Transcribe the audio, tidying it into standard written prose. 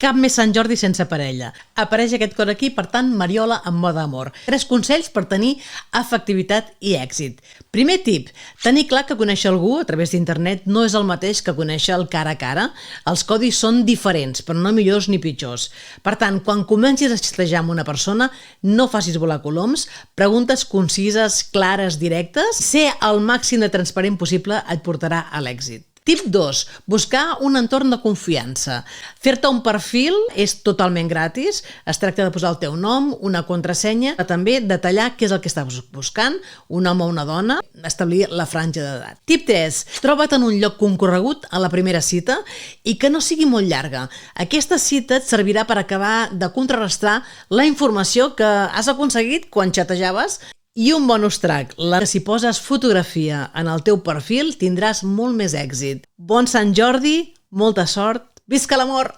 Cap més Sant Jordi sense parella. Apareix aquest cor aquí, per tant, Mariola en mode amor. 3 consells per tenir efectivitat i èxit. Primer tip, tenir clar que conèixer algú a través d'internet no és el mateix que conèixer el cara a cara. Els codis són diferents, però no millors ni pitjors. Per tant, quan comencis a xatejar amb una persona, no facis volar coloms, preguntes concises, clares, directes. Ser el màxim de transparent possible et portarà a l'èxit. Tip 2. Buscar un entorn de confiança. Fer-te un perfil és totalment gratis. Es tracta de posar el teu nom, una contrasenya, també detallar què és el que estàs buscant, un home o una dona, establir la franja d'edat. Tip 3. Troba't en un lloc concorregut a la primera cita i que no sigui molt llarga. Aquesta cita et servirà per acabar de contrarrestar la informació que has aconseguit quan xatejaves. I un bonus track, si poses fotografia en el teu perfil tindràs molt més èxit. Bon Sant Jordi, molta sort, visca l'amor!